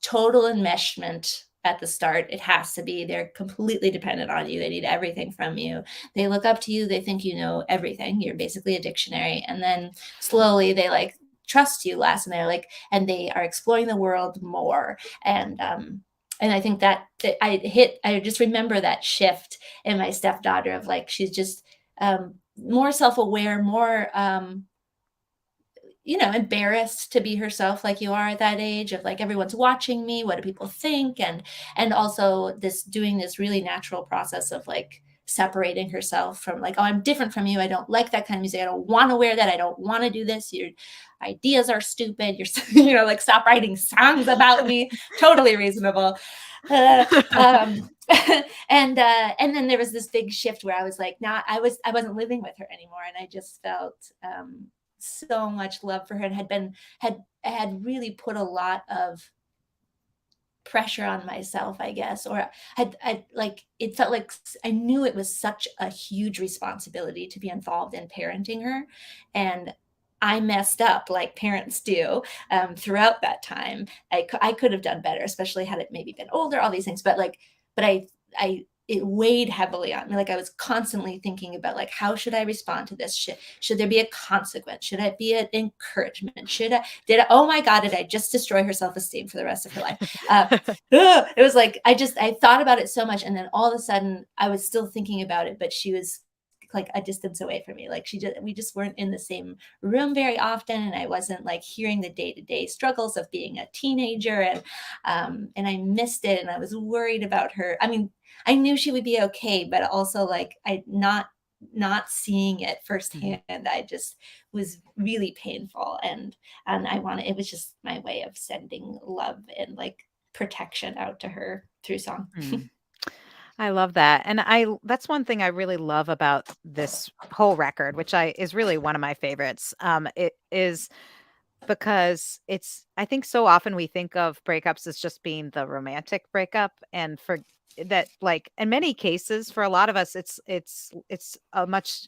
total enmeshment at the start. It has to be, they're completely dependent on you, they need everything from you, they look up to you, they think you know everything, you're basically a dictionary, and then slowly they like trust you less, and they're like and they are exploring the world more, and I think that I just remember that shift in my stepdaughter of like she's just more self-aware, more embarrassed to be herself like you are at that age of like everyone's watching me, what do people think, and also this doing this really natural process of like separating herself from like, oh, I'm different from you, I don't like that kind of music, I don't want to wear that, I don't want to do this, your ideas are stupid, you're like stop writing songs about me, totally reasonable. uh, um, and then there was this big shift where I was like, not I wasn't living with her anymore, and I just felt so much love for her, and had really put a lot of pressure on myself, I guess, or I like it felt like I knew it was such a huge responsibility to be involved in parenting her, and I messed up like parents do throughout that time. I could have done better, especially had it maybe been older, all these things, but I it weighed heavily on me. Like I was constantly thinking about like, how should I respond to this? Should there be a consequence? Should it be an encouragement? Oh my God, did I just destroy her self-esteem for the rest of her life? It was like, I thought about it so much. And then all of a sudden I was still thinking about it, but she was like a distance away from me. Like we just weren't in the same room very often. And I wasn't like hearing the day-to-day struggles of being a teenager. And I missed it. And I was worried about her. I mean, I knew she would be okay, but also like not seeing it firsthand, I just was really painful. And it was just my way of sending love and like protection out to her through song. I love that. And that's one thing I really love about this whole record, which is really one of my favorites. It is because I think so often we think of breakups as just being the romantic breakup, and for that, like in many cases, for a lot of us, it's a much,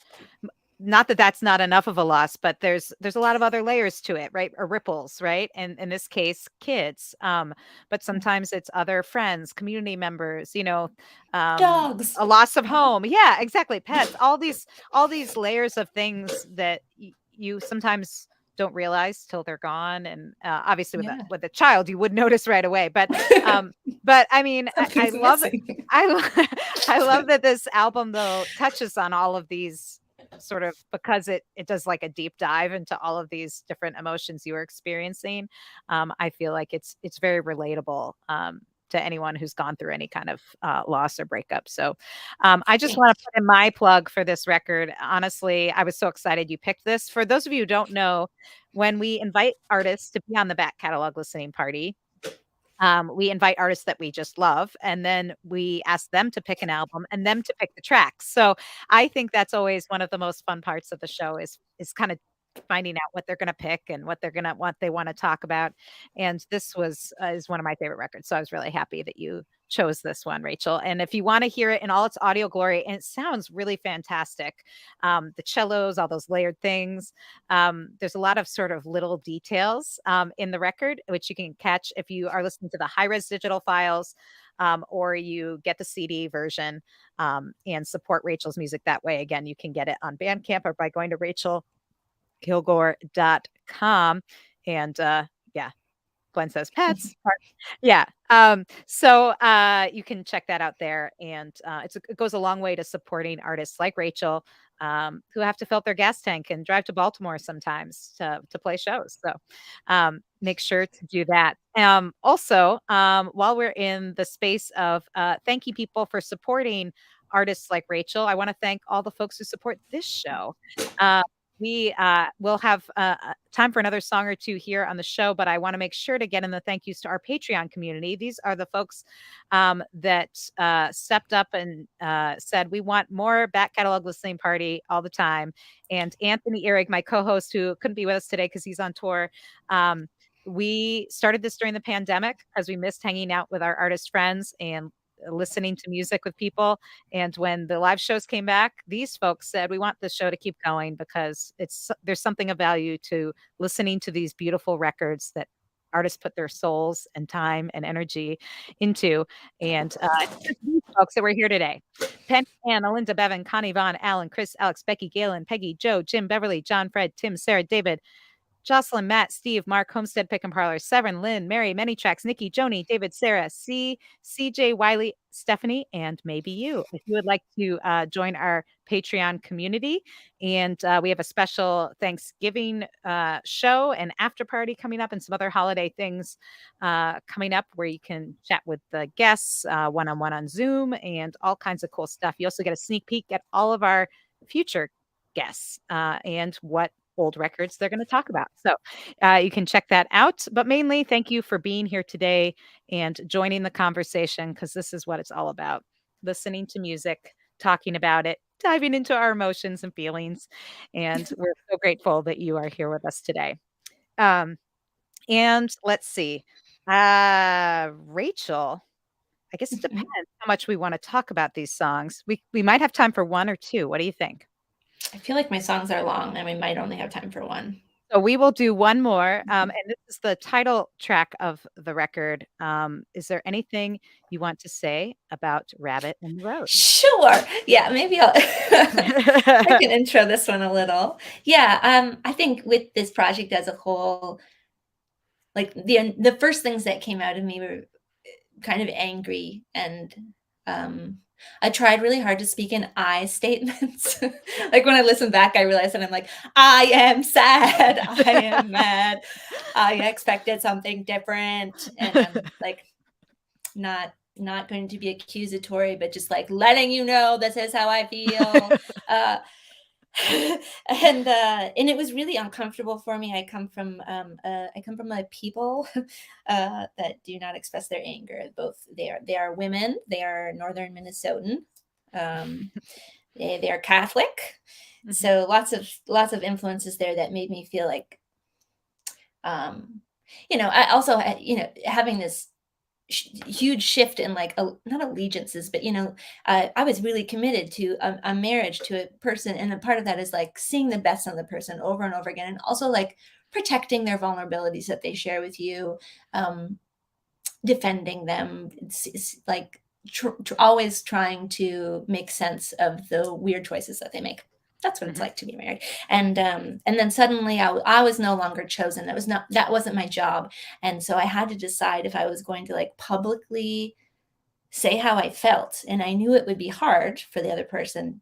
not that that's not enough of a loss, but there's a lot of other layers to it, right? Or ripples, right? And in this case, kids. But sometimes it's other friends, community members, Dogs. a loss of home. Yeah, exactly. Pets, all these layers of things that you sometimes don't realize till they're gone. And obviously with a child, you would notice right away. But I mean, I love it. I love that this album though touches on all of these sort of because it does like a deep dive into all of these different emotions you were experiencing. I feel like it's very relatable to anyone who's gone through any kind of loss or breakup. So I just want to Thanks. put in my plug for this record. Honestly, I was so excited you picked this. For those of you who don't know, when we invite artists to be on the back catalog listening party, we invite artists that we just love, and then we ask them to pick an album and them to pick the tracks. So I think that's always one of the most fun parts of the show is kind of finding out what they're going to pick and what they want to talk about. And this was is one of my favorite records. So I was really happy that you chose this one, Rachel. And if you want to hear it in all its audio glory, and it sounds really fantastic, the cellos, all those layered things, there's a lot of sort of little details in the record, which you can catch if you are listening to the high res digital files or you get the CD version and support Rachel's music that way. Again, you can get it on Bandcamp or by going to rachelkilgour.com. And yeah, Glenn says pets. Yeah. You can check that out there. And it goes a long way to supporting artists like Rachel, who have to fill up their gas tank and drive to Baltimore sometimes to play shows. So make sure to do that. While we're in the space of thanking people for supporting artists like Rachel, I want to thank all the folks who support this show. We will have time for another song or two here on the show, but I want to make sure to get in the thank yous to our Patreon community. These are the folks that stepped up and said, we want more back catalog listening party all the time. And Anthony Ihrig, my co-host, who couldn't be with us today because he's on tour, we started this during the pandemic because we missed hanging out with our artist friends and listening to music with people. And when the live shows came back, these folks said, we want this show to keep going because there's something of value to listening to these beautiful records that artists put their souls and time and energy into. And it's these folks that were here today. Penny, Ann, Alinda, Bevan, Connie, Vaughn, Alan, Chris, Alex, Becky, Galen, Peggy, Joe, Jim, Beverly, John, Fred, Tim, Sarah, David, Jocelyn, Matt, Steve, Mark, Homestead, Pick and Parlor, Severn, Lynn, Mary, Many Tracks, Nikki, Joni, David, Sarah, CJ, Wiley, Stephanie, and maybe you. If you would like to join our Patreon community, and we have a special Thanksgiving show and after party coming up, and some other holiday things coming up where you can chat with the guests one-on-one on Zoom and all kinds of cool stuff. You also get a sneak peek at all of our future guests and what old records they're going to talk about. So you can check that out. But mainly, thank you for being here today and joining the conversation, because this is what it's all about. Listening to music, talking about it, diving into our emotions and feelings. And we're so grateful that you are here with us today. And let's see. Rachel, I guess it depends how much we want to talk about these songs. We might have time for one or two. What do you think? I feel like my songs are long and we might only have time for one. So we will do one more. And this is the title track of the record. Is there anything you want to say about Rabbit in the Road? Sure. Yeah, maybe I can intro this one a little. Yeah, I think with this project as a whole, like the first things that came out of me were kind of angry, and I tried really hard to speak in I statements. Like when I listen back, I realize that I'm like, I am sad, I am mad, I expected something different, and I'm like not going to be accusatory, but just like letting you know this is how I feel. And it was really uncomfortable for me. I come from a people that do not express their anger. Both they are women. They are Northern Minnesotan. They are Catholic. Mm-hmm. So lots of influences there that made me feel like, I also having this huge shift in like not allegiances, but I was really committed to a marriage to a person, and a part of that is like seeing the best in the person over and over again, and also like protecting their vulnerabilities that they share with you, defending them. It's like always trying to make sense of the weird choices that they make. That's what it's like to be married. And then suddenly I was no longer chosen. That wasn't my job. And so I had to decide if I was going to like publicly say how I felt. And I knew it would be hard for the other person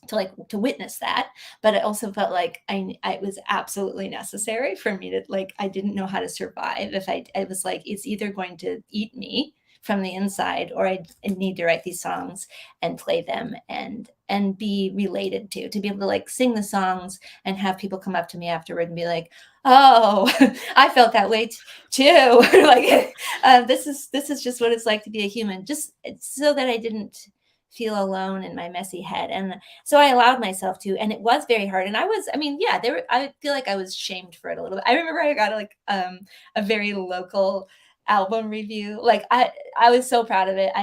to witness that, but I also felt like it was absolutely necessary for me to, like, I didn't know how to survive if I was like, it's either going to eat me from the inside, or I need to write these songs and play them and be related to be able to like sing the songs and have people come up to me afterward and be like, oh, I felt that way too. Like, this is just what it's like to be a human, just so that I didn't feel alone in my messy head. And so I allowed myself to, and it was very hard. And I feel like I was shamed for it a little bit. I remember I got like a very local album review. Like I was so proud of it.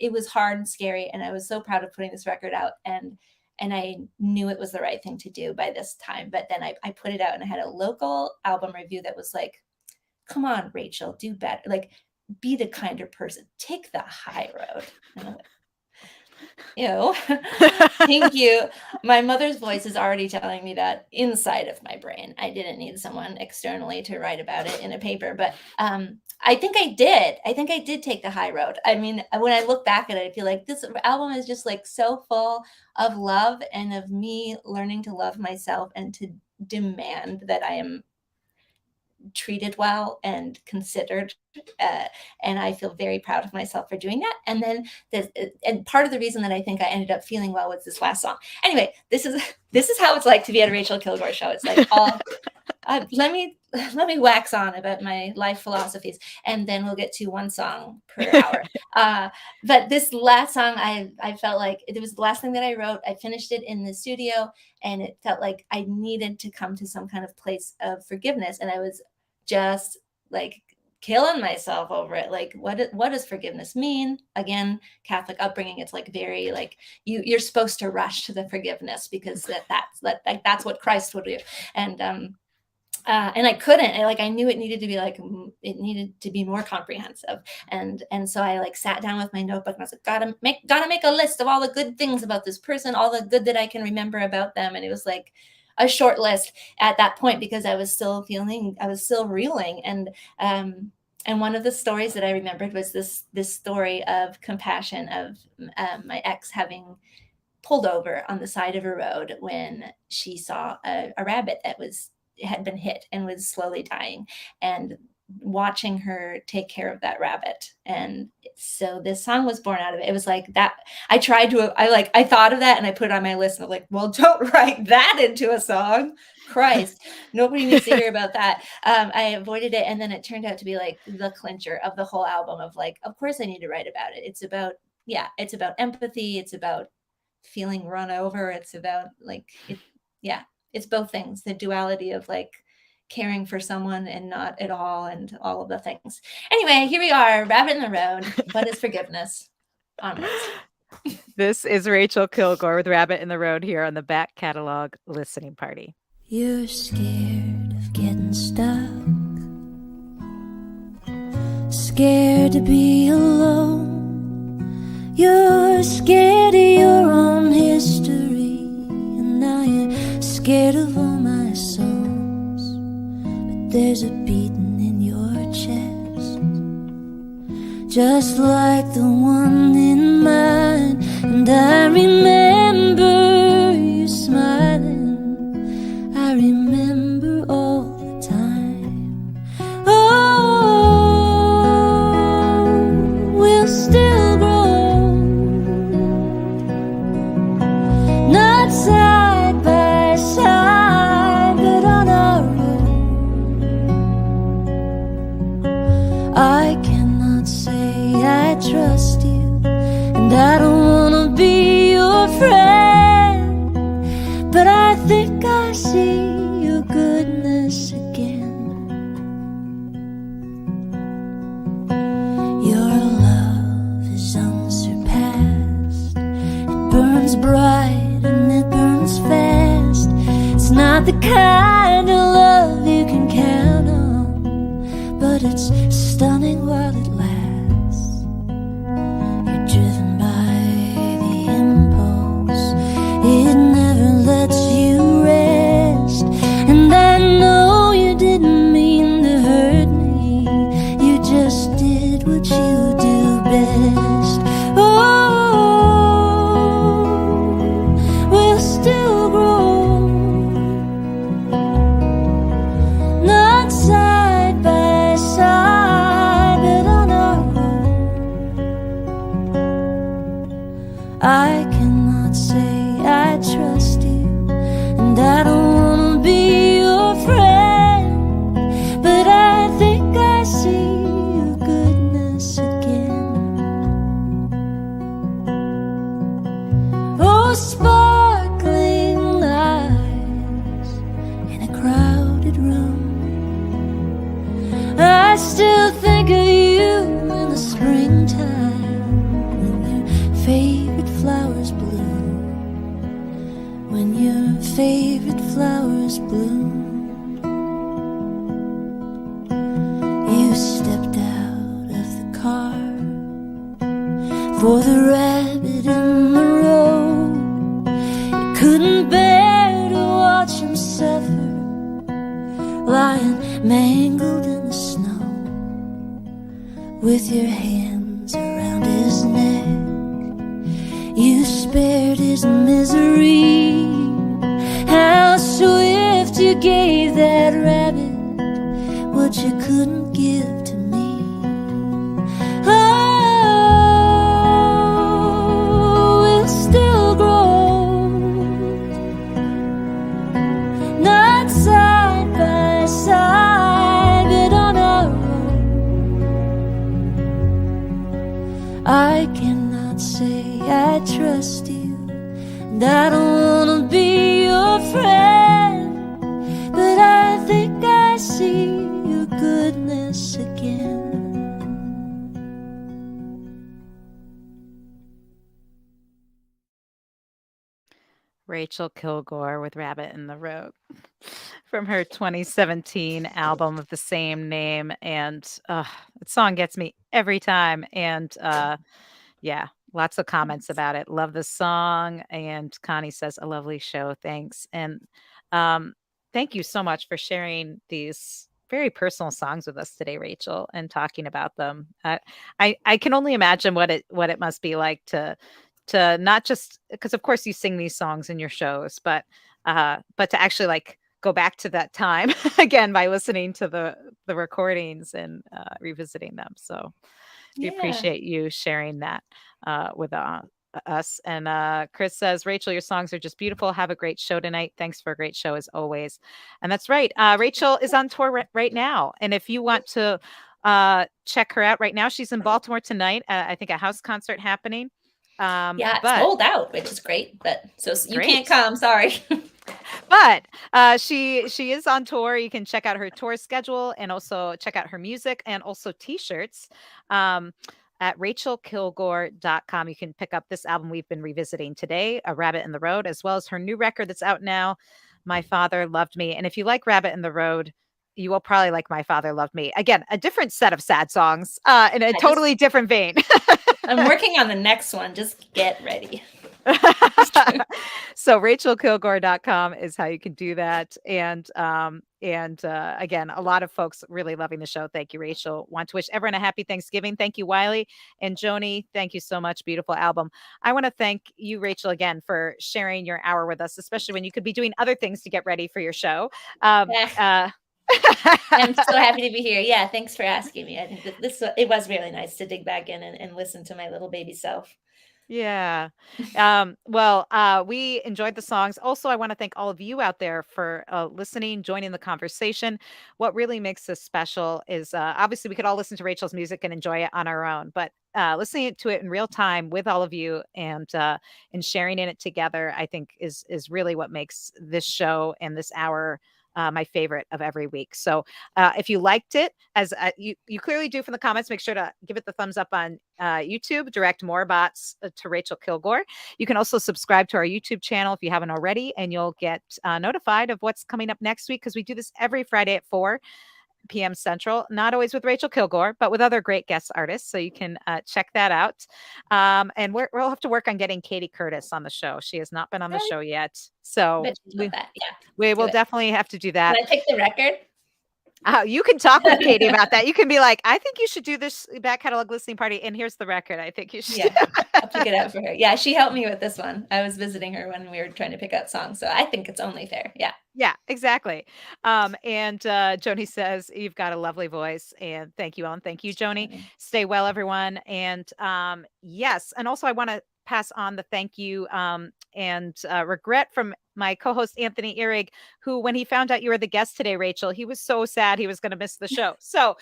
It was hard and scary, and I was so proud of putting this record out, and I knew it was the right thing to do by this time. But then I put it out, and I had a local album review that was like, come on, Rachel, do better. Like, be the kinder person. Take the high road. And I'm like, ew. Thank you. My mother's voice is already telling me that inside of my brain. I didn't need someone externally to write about it in a paper, but I think I did. I think I did take the high road. I mean, when I look back at it, I feel like this album is just like so full of love and of me learning to love myself and to demand that I am treated well and considered, and I feel very proud of myself for doing that. And then and part of the reason that I think I ended up feeling well was this last song. Anyway, this is how it's like to be at a Rachael Kilgour show. It's like all let me wax on about my life philosophies, and then we'll get to one song per hour. But this last song, I felt like it was the last thing that I wrote. I finished it in the studio, and it felt like I needed to come to some kind of place of forgiveness, and I was just like killing myself over it. Like, what does forgiveness mean? Again, Catholic upbringing, it's like very like you're supposed to rush to the forgiveness because that's what Christ would do. And I couldn't. I knew it needed to be like, it needed to be more comprehensive. And so I like sat down with my notebook and I was like, gotta make a list of all the good things about this person, all the good that I can remember about them. And it was like a short list at that point because I was still reeling. And one of the stories that I remembered was this story of compassion of my ex having pulled over on the side of a road when she saw a rabbit that had been hit and was slowly dying, and watching her take care of that rabbit. And so this song was born out of it. It was like that. I thought of that and I put it on my list, and I was like, well, don't write that into a song. Christ, nobody needs to hear about that. I avoided it. And then it turned out to be like the clincher of the whole album of like, of course I need to write about it. It's about empathy. It's about feeling run over. It's about like, it's both things, the duality of like caring for someone and not at all, and all of the things. Anyway, here we are, Rabbit in the Road. What is forgiveness? Onwards. This is Rachael Kilgour with Rabbit in the Road here on the Back Catalog Listening Party. You're scared of getting stuck, scared to be alone. You're scared of your own history, and now you're scared of all my songs. But there's a beating in your chest, just like the one in mine. And I remember you smiling, I remember all the time. Oh, we'll still grow, not side by side, but on our own. I cannot say I trust you, and I don't wanna be your friend, but I think I see your goodness again. Your love is unsurpassed. It burns bright and it burns fast. It's not the kind of love you can count on, but it's stunning while it lasts. You're driven by the impulse, it never lets you rest. And I know you didn't mean to hurt me, you just did what you do best. Oh, I still think of you in the springtime, when your favorite flowers bloom, when your favorite flowers bloom. You stepped out of the car for the rabbit in the road. You couldn't bear to watch him suffer, lying mangled in the snow, with your hands around his neck. You spared his misery. How swift you gave that rabbit what you couldn't give to me. Oh, we'll still grow, not side by side, but on our own. I cannot say I trust you, and I don't wanna be your friend, but I think I see your goodness again. Rachael Kilgour with Rabbit in the Road from her 2017 album of the same name. And that song gets me every time. And yeah, lots of comments about it. Love the song. And Connie says, a lovely show. Thanks. And thank you so much for sharing these very personal songs with us today, Rachael, and talking about them. I can only imagine what it must be like to not just because of course you sing these songs in your shows, but to actually like go back to that time again by listening to the recordings and revisiting them. So we Yeah. appreciate you sharing that with us. And Chris says, Rachael, your songs are just beautiful. Have a great show tonight. Thanks for a great show as always. And that's right. Rachael is on tour right now. And if you want to check her out right now, she's in Baltimore tonight. I think a house concert happening. Yeah, it's But sold out, which is great. But so you can't great. come. Sorry. But she is on tour. You can check out her tour schedule and also check out her music and also t-shirts at rachaelkilgour.com. You can pick up this album we've been revisiting today, A Rabbit in the Road, as well as her new record that's out now, My Father Loved Me. And if you like Rabbit in the Road, you will probably like My Father Loved Me. Again, a different set of sad songs in a totally different vein. I'm working on the next one. Just get ready. So rachaelkilgour.com is how you can do that. And again, a lot of folks really loving the show. Thank you, Rachael. Want to wish everyone a happy Thanksgiving. Thank you, Wiley and Joni. Thank you so much. Beautiful album. I want to thank you, Rachael, again for sharing your hour with us, especially when you could be doing other things to get ready for your show. I'm so happy to be here. Yeah, thanks for asking me. I think that it was really nice to dig back in and listen to my little baby self. Yeah. We enjoyed the songs. Also, I want to thank all of you out there for listening, joining the conversation. What really makes this special is obviously we could all listen to Rachel's music and enjoy it on our own, but listening to it in real time with all of you and sharing in it together, I think is really what makes this show and this hour my favorite of every week. So if you liked it, as you clearly do from the comments, make sure to give it the thumbs up on YouTube, direct more bots to Rachael Kilgour. You can also subscribe to our YouTube channel if you haven't already, and you'll get notified of what's coming up next week because we do this every Friday at 4 p.m. Central, not always with Rachael Kilgour, but with other great guest artists. So you can check that out. And we'll have to work on getting Katie Curtis on the show. She has not been on the show yet. So we will definitely have to do that. Can I pick the record? You can talk with Katie about that. You can be like, I think you should do this back catalog listening party. And here's the record. I think you should. Yeah, I'll pick it out for her. Yeah, she helped me with this one. I was visiting her when we were trying to pick out songs. So I think it's only fair. Yeah. Yeah, exactly. And Joni says, you've got a lovely voice. And thank you, Ellen. Thank you, Joni. Stay well, everyone. And yes. And also I want to pass on the thank you and regret from my co-host Anthony Ihrig, who, when he found out you were the guest today, Rachel, he was so sad he was going to miss the show. So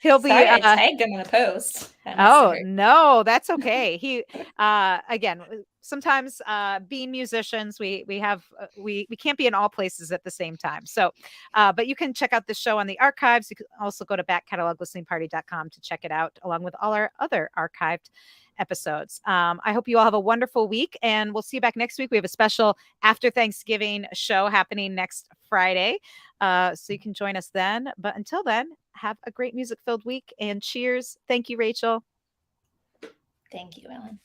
he'll be. Sorry, I tagged him in a post. Oh no, that's okay. He again, sometimes being musicians, we have we can't be in all places at the same time. So but you can check out the show on the archives. You can also go to backcataloglisteningparty.com to check it out, along with all our other archived episodes. I hope you all have a wonderful week, and we'll see you back next week. We have a special after Thanksgiving show happening next Friday. So you can join us then. But until then, have a great music-filled week, and cheers. Thank you, Rachel. Thank you, Ellen.